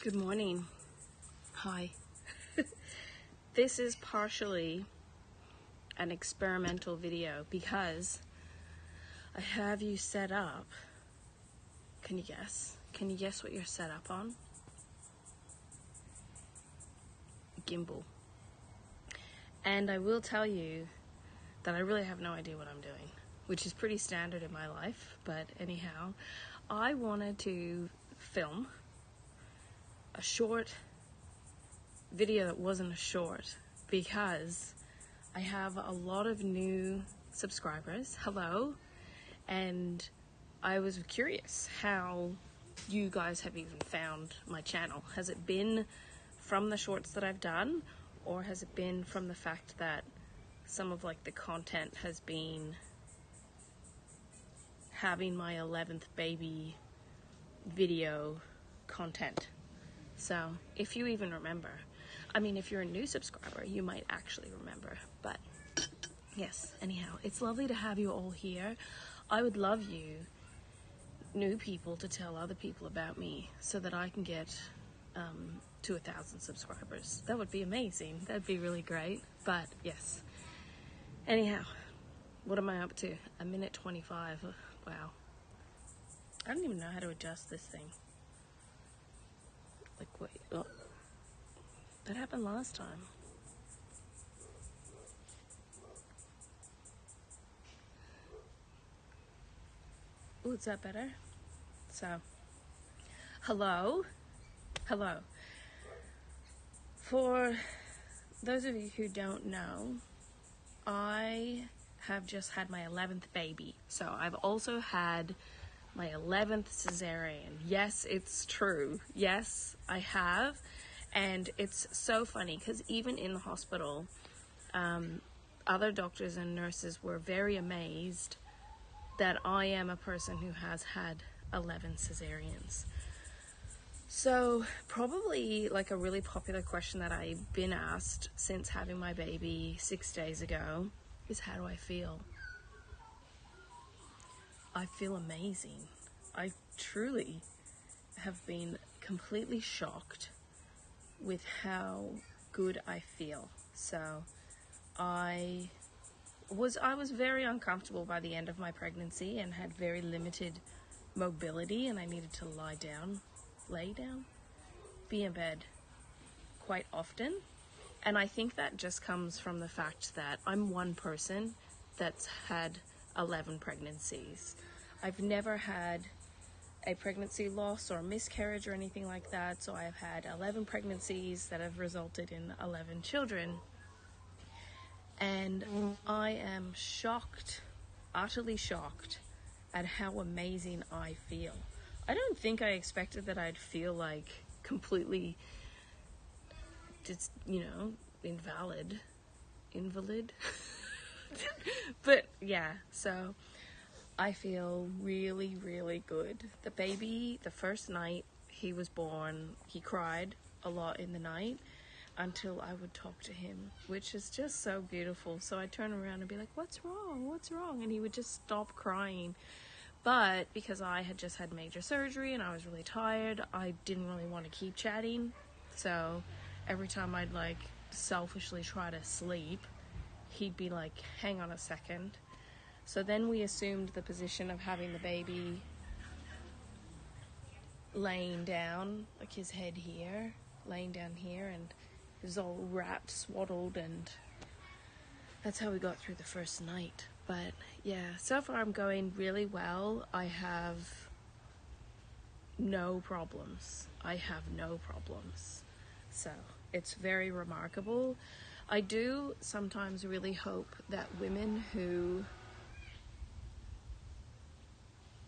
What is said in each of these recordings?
Good morning. Hi. This is partially an experimental video because I have you set up. Can you guess? Can you guess what you're set up on? Gimbal. And I will tell you that I really have no idea what I'm doing, which is pretty standard in my life, but anyhow, I wanted to film a short video that wasn't a short because I have a lot of new subscribers. Hello. And I was curious how you guys have even found my channel. Has it been from the shorts that I've done, or has it been from the fact that some of the content has been having my 11th baby video content? So if you even remember, if you're a new subscriber, you might actually remember, but yes, anyhow, it's lovely to have you all here. I would love you new people to tell other people about me so that I can get to 1,000 subscribers. That would be amazing. That'd be really great. But yes, anyhow, what am I up to? 1:25. Wow. I don't even know how to adjust this thing. Wait, oh, that happened last time. Oh, is that better? So, hello. For those of you who don't know, I have just had my 11th baby. So I've also had my 11th cesarean. Yes, it's true. Yes, I have. And it's so funny because even in the hospital, other doctors and nurses were very amazed that I am a person who has had 11 cesareans. So probably a really popular question that I've been asked since having my baby 6 days ago is, how do I feel? I feel amazing. I truly have been completely shocked with how good I feel. So I was very uncomfortable by the end of my pregnancy and had very limited mobility, and I needed to lay down, be in bed quite often. And I think that just comes from the fact that I'm one person that's had 11 pregnancies. I've never had a pregnancy loss or miscarriage or anything like that, so I've had 11 pregnancies that have resulted in 11 children. And I am shocked, utterly shocked, at how amazing I feel. I don't think I expected that I'd feel completely just, invalid. But yeah, so I feel really, really good. The baby, the first night he was born, he cried a lot in the night until I would talk to him, which is just so beautiful. So I'd turn around and be like, what's wrong? And he would just stop crying. But because I had just had major surgery and I was really tired, I didn't really want to keep chatting. So every time I'd selfishly try to sleep, he'd be like, hang on a second. So then we assumed the position of having the baby laying down, his head here, laying down here, and he was all wrapped, swaddled, and that's how we got through the first night. But yeah, so far I'm going really well. I have no problems. So it's very remarkable. I do sometimes really hope that women who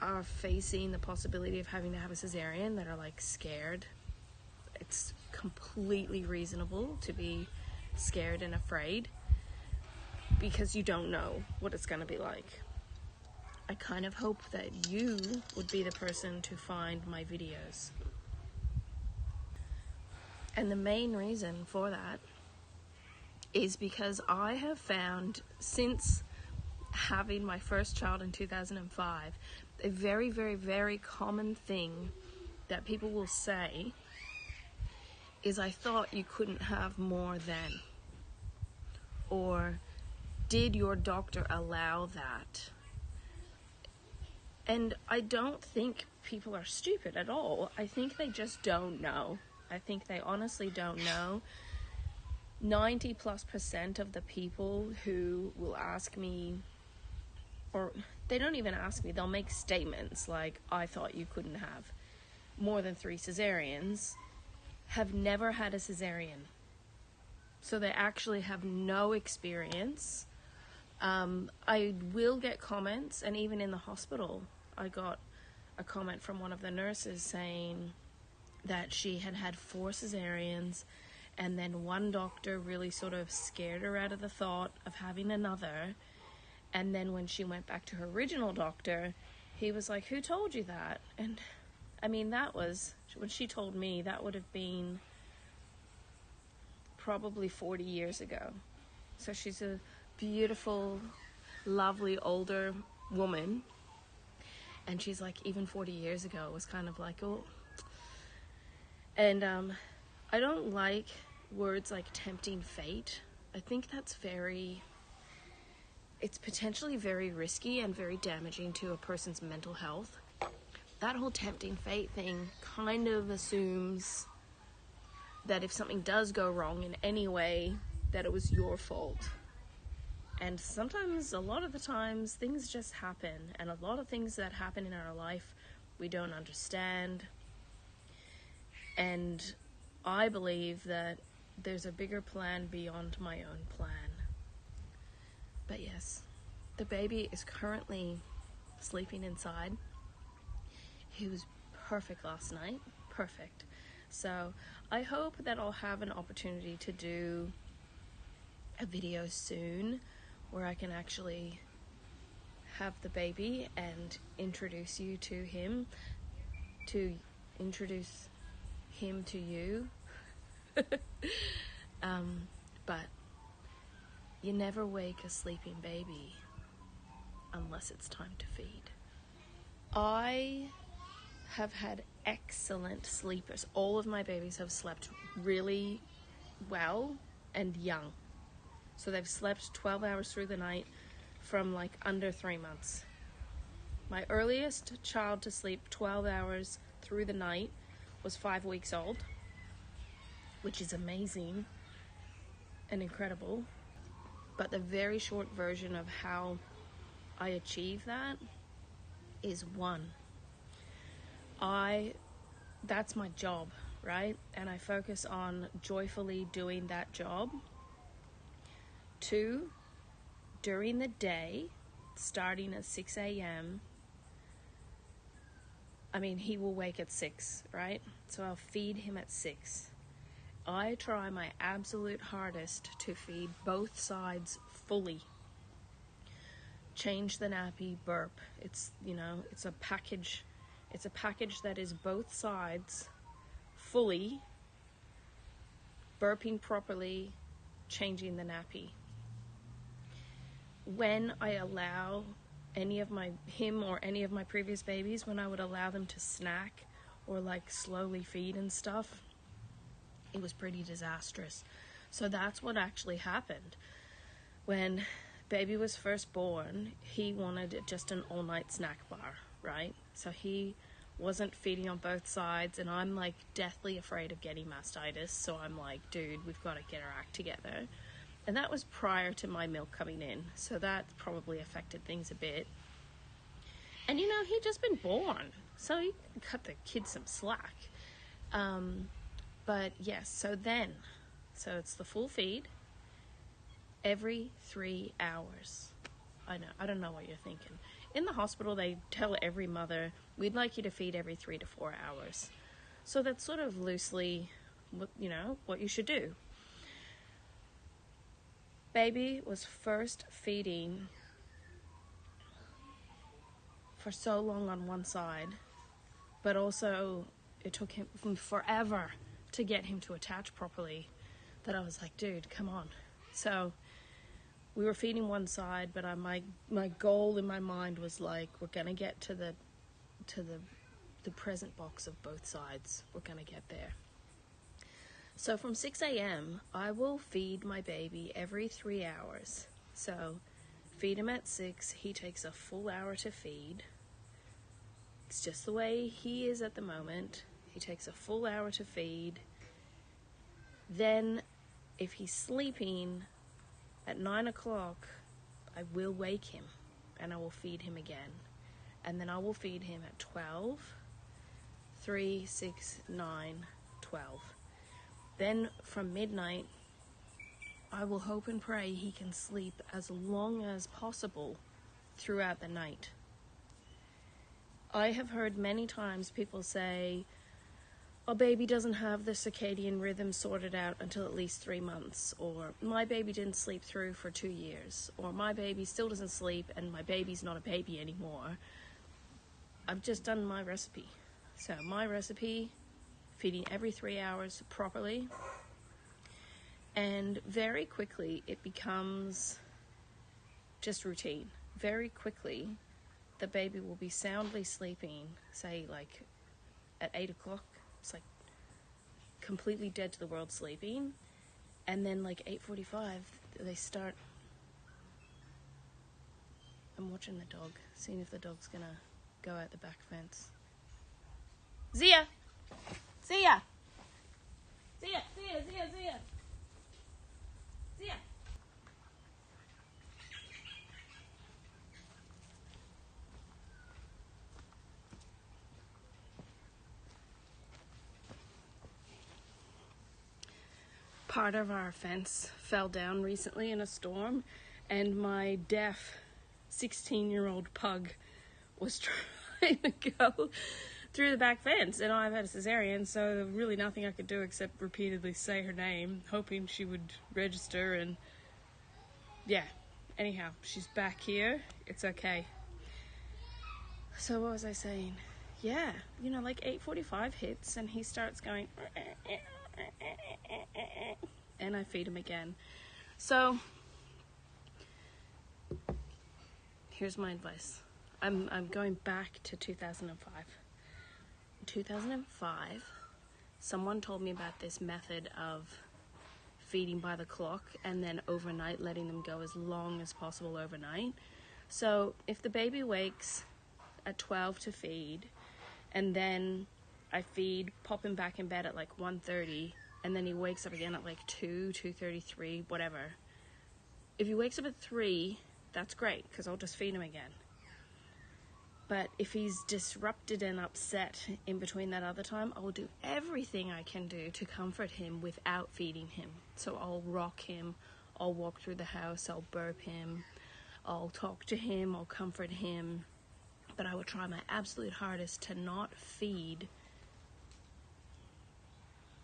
are facing the possibility of having to have a cesarean, that are scared, it's completely reasonable to be scared and afraid because you don't know what it's going to be like. I kind of hope that you would be the person to find my videos. And the main reason for that is because I have found, since having my first child in 2005, a very, very, very common thing that people will say is I thought you couldn't have more than, or did your doctor allow that? And I don't think people are stupid at all. I think they just don't know. I think they honestly don't know. 90+% of the people who will ask me, or they don't even ask me, they'll make statements like, I thought you couldn't have more than 3 cesareans, have never had a cesarean. So they actually have no experience. I will get comments, and even in the hospital, I got a comment from one of the nurses saying that she had had 4 cesareans, and then one doctor really sort of scared her out of the thought of having another. And then when she went back to her original doctor, he was like, who told you that? And I mean, that was, when she told me, that would have been probably 40 years ago. So she's a beautiful, lovely, older woman. And she's like, even 40 years ago, it was kind of like, oh. And I don't like words like tempting fate. I think that's it's potentially very risky and very damaging to a person's mental health. That whole tempting fate thing kind of assumes that if something does go wrong in any way, that it was your fault. And sometimes, a lot of the times, things just happen. And a lot of things that happen in our life, we don't understand. And I believe that there's a bigger plan beyond my own plan. But yes, the baby is currently sleeping inside. He was perfect last night. Perfect. So I hope that I'll have an opportunity to do a video soon where I can actually have the baby and introduce you to him, to introduce him to you. But you never wake a sleeping baby unless it's time to feed. I have had excellent sleepers. All of my babies have slept really well and young. So they've slept 12 hours through the night from like under 3 months. My earliest child to sleep 12 hours through the night was 5 weeks old, which is amazing and incredible. But the very short version of how I achieve that is 1. That's my job, right? And I focus on joyfully doing that job. 2, during the day, starting at 6 a.m., I mean, he will wake at 6, right? So I'll feed him at 6. I try my absolute hardest to feed both sides fully. Change the nappy, burp. It's a package. It's a package that is both sides fully, burping properly, changing the nappy. When I allow him or any of my previous babies, when I would allow them to snack or like slowly feed and stuff, it was pretty disastrous. So that's what actually happened. When baby was first born, he wanted just an all-night snack bar, right? So he wasn't feeding on both sides, and I'm like deathly afraid of getting mastitis. So I'm like, dude, we've got to get our act together. And that was prior to my milk coming in, so that probably affected things a bit. And he'd just been born, so you can cut the kid some slack. But yes, so it's the full feed every 3 hours. I don't know what you're thinking. In the hospital, they tell every mother, we'd like you to feed every 3 to 4 hours. So that's sort of loosely, what you should do. Baby was first feeding for so long on one side, but also it took him forever to get him to attach properly, that I was like, dude, come on. So we were feeding one side, but my goal in my mind was like, we're gonna get to the present box of both sides. We're gonna get there. So from 6 a.m., I will feed my baby every 3 hours. So feed him at 6, he takes a full hour to feed. It's just the way he is at the moment. He takes a full hour to feed. Then, if he's sleeping at 9 o'clock, I will wake him and I will feed him again. And then I will feed him at 12, 3, 6, 9, 12. Then from midnight, I will hope and pray he can sleep as long as possible throughout the night. I have heard many times people say, a baby doesn't have the circadian rhythm sorted out until at least 3 months, or my baby didn't sleep through for 2 years, or my baby still doesn't sleep and my baby's not a baby anymore. I've just done my recipe. So my recipe, feeding every 3 hours properly, and very quickly it becomes just routine. Very quickly the baby will be soundly sleeping, say like at 8 o'clock. It's like completely dead to the world sleeping. And then like 8:45, they start. I'm watching the dog, seeing if the dog's gonna go out the back fence. Zia! Zia! Zia! Zia! Zia! Zia! Zia! Part of our fence fell down recently in a storm, and my deaf 16-year-old pug was trying to go through the back fence, and I've had a cesarean, so there was really nothing I could do except repeatedly say her name, hoping she would register. And yeah, anyhow, she's back here. It's okay. So what was I saying? Yeah, like 8:45 hits and he starts going, and I feed him again. So here's my advice. I'm going back to 2005. In 2005, someone told me about this method of feeding by the clock and then overnight letting them go as long as possible overnight. So if the baby wakes at 12 to feed, and then I feed, pop him back in bed at like 1:30, and then he wakes up again at like 2:33, whatever. If he wakes up at 3, that's great, because I'll just feed him again. But if he's disrupted and upset in between that other time, I will do everything I can do to comfort him without feeding him. So I'll rock him, I'll walk through the house, I'll burp him, I'll talk to him, I'll comfort him. But I will try my absolute hardest to not feed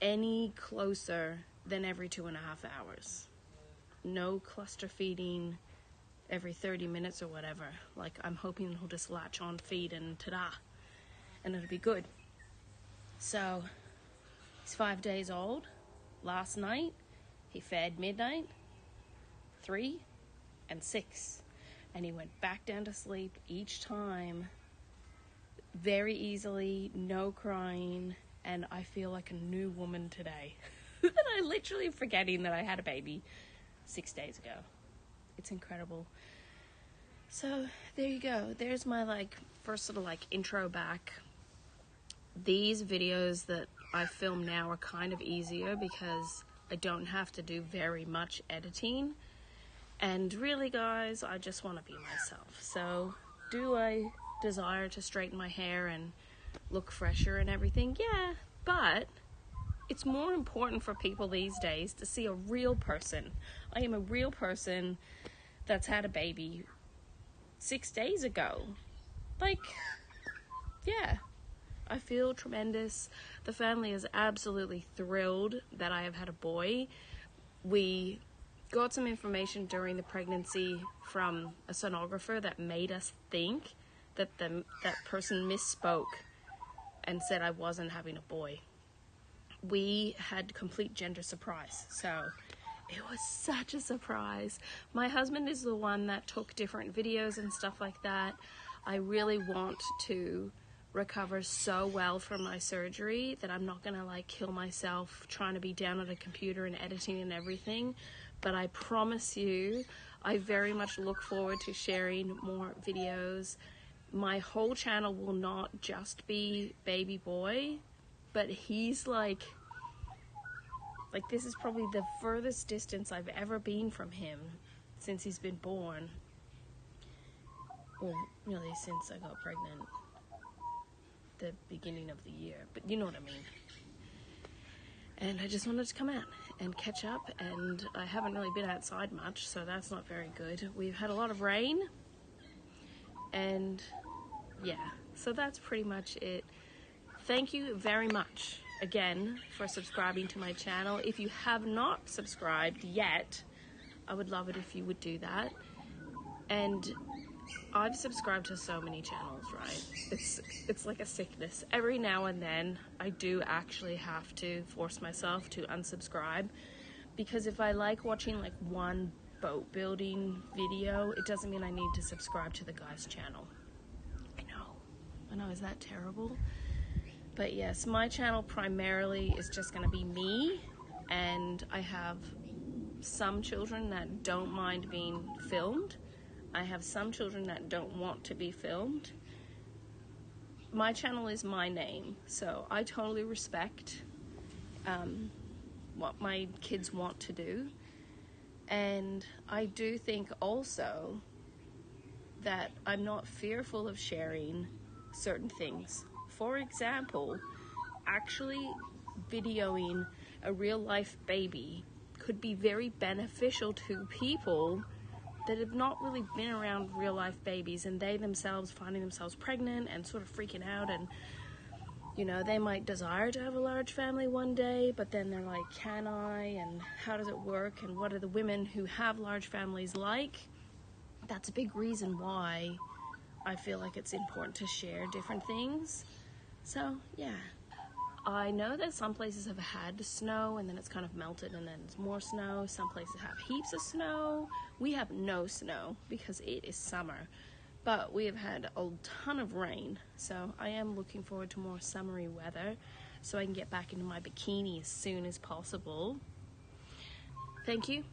any closer than every 2.5 hours. No cluster feeding every 30 minutes or whatever. Like, I'm hoping he'll just latch on, feed, and ta-da, and it'll be good. So he's 5 days old. Last night he fed midnight, 3, and 6, and he went back down to sleep each time very easily, no crying, and I feel like a new woman today. And I literally forgetting that I had a baby 6 days ago. It's incredible. So there you go. There's my first sort of intro back. These videos that I film now are kind of easier because I don't have to do very much editing. And really, guys, I just want to be myself. So do I desire to straighten my hair and look fresher and everything? Yeah, but it's more important for people these days to see a real person. I am a real person that's had a baby 6 days ago. Yeah, I feel tremendous. The family is absolutely thrilled that I have had a boy. We got some information during the pregnancy from a sonographer that made us think that that person misspoke and said I wasn't having a boy. We had complete gender surprise, so it was such a surprise. My husband is the one that took different videos and stuff like that. I really want to recover so well from my surgery that I'm not gonna like kill myself trying to be down at a computer and editing and everything. But I promise you, I very much look forward to sharing more videos. My whole channel will not just be baby boy, but he's like this is probably the furthest distance I've ever been from him since he's been born. Well, really since I got pregnant the beginning of the year, but you know what I mean. And I just wanted to come out and catch up, and I haven't really been outside much, so that's not very good. We've had a lot of rain, and yeah, so that's pretty much it. Thank you very much again for subscribing to my channel. If you have not subscribed yet, I would love it if you would do that. And I've subscribed to so many channels, right? It's like a sickness. Every now and then I do actually have to force myself to unsubscribe, because if I like watching like one boat building video, it doesn't mean I need to subscribe to the guy's channel. I know, is that terrible? But yes, my channel primarily is just going to be me, and I have some children that don't mind being filmed. I have some children that don't want to be filmed. My channel is my name, so I totally respect what my kids want to do. And I do think also that I'm not fearful of sharing certain things. For example, actually videoing a real life baby could be very beneficial to people that have not really been around real life babies, and they themselves finding themselves pregnant and sort of freaking out, and you know, they might desire to have a large family one day, but then they're like, can I, and how does it work, and what are the women who have large families like? That's a big reason why I feel like it's important to share different things. So yeah, I know that some places have had snow and then it's kind of melted and then it's more snow. Some places have heaps of snow. We have no snow because it is summer, but we have had a ton of rain. So I am looking forward to more summery weather so I can get back into my bikini as soon as possible. Thank you.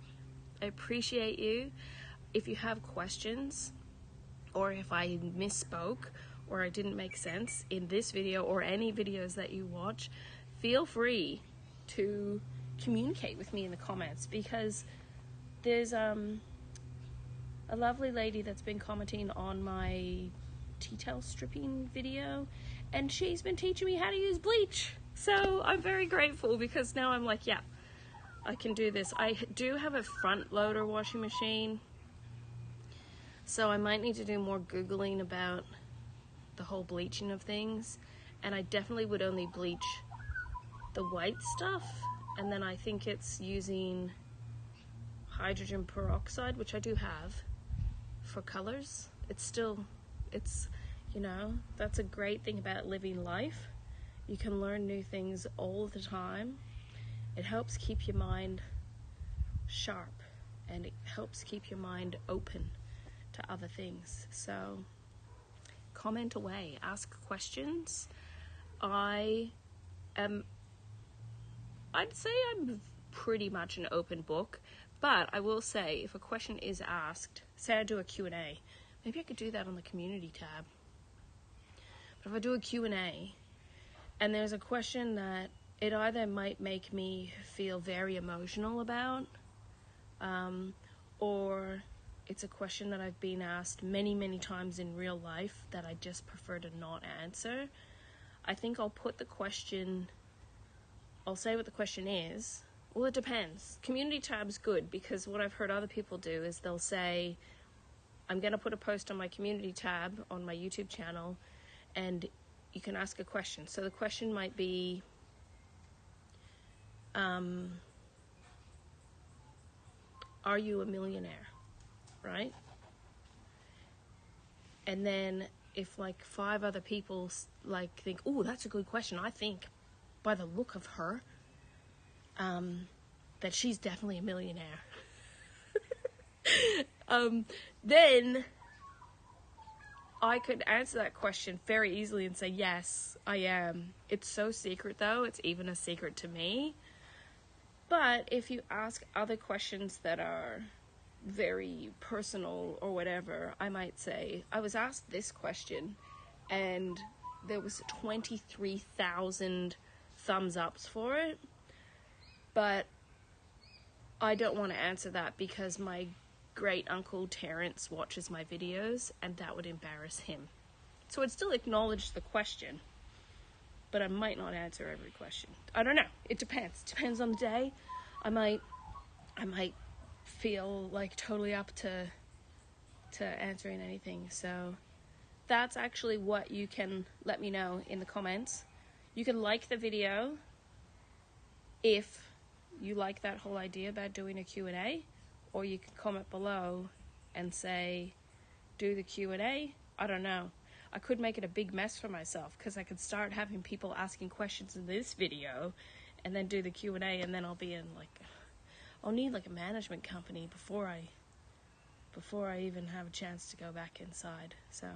I appreciate you. If you have questions, or if I misspoke or I didn't make sense in this video or any videos that you watch, feel free to communicate with me in the comments, because there's a lovely lady that's been commenting on my tea towel stripping video, and she's been teaching me how to use bleach. So I'm very grateful, because now I'm like, yeah, I can do this. I do have a front loader washing machine, so I might need to do more Googling about the whole bleaching of things. And I definitely would only bleach the white stuff. And then I think it's using hydrogen peroxide, which I do have, for colors. It's, you know, that's a great thing about living life. You can learn new things all the time. It helps keep your mind sharp, and it helps keep your mind open to other things. So comment away, ask questions. I'd say I'm pretty much an open book, but I will say if a question is asked, say I do a Q&A, maybe I could do that on the community tab. But if I do a Q&A and there's a question that it either might make me feel very emotional about, or it's a question that I've been asked many, many times in real life that I just prefer to not answer, I think I'll put the question, I'll say what the question is. Well, it depends. Community tab's good, because what I've heard other people do is they'll say, I'm going to put a post on my community tab on my YouTube channel, and you can ask a question. So the question might be, are you a millionaire? Right? And then if like 5 other people like think, oh, that's a good question, I think by the look of her that she's definitely a millionaire, then I could answer that question very easily and say, yes, I am. It's so secret though, it's even a secret to me. But if you ask other questions that are very personal or whatever, I might say, I was asked this question and there was 23,000 thumbs ups for it. But I don't want to answer that because my great uncle Terrence watches my videos and that would embarrass him. So I'd still acknowledge the question, but I might not answer every question. I don't know. It depends. Depends on the day. I might feel like totally up to answering anything. So that's actually what you can let me know in the comments. You can like the video if you like that whole idea about doing a Q&A, or you can comment below and say, do the Q&A. I don't know. I could make it a big mess for myself because I could start having people asking questions in this video and then do the Q&A, and then I'll be in like, I'll need like a management company before I even have a chance to go back inside. So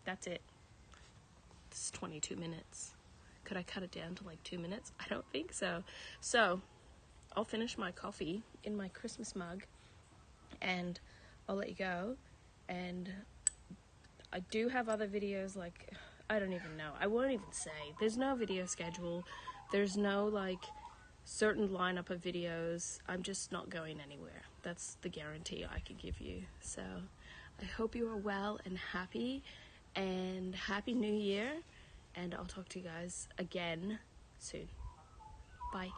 that's it. This is 22 minutes. Could I cut it down to like 2 minutes? I don't think so. So I'll finish my coffee in my Christmas mug and I'll let you go. And I do have other videos, like, I don't even know. I won't even say. There's no video schedule. There's no like certain lineup of videos. I'm just not going anywhere. That's the guarantee I can give you. So I hope you are well and happy New Year. And I'll talk to you guys again soon. Bye.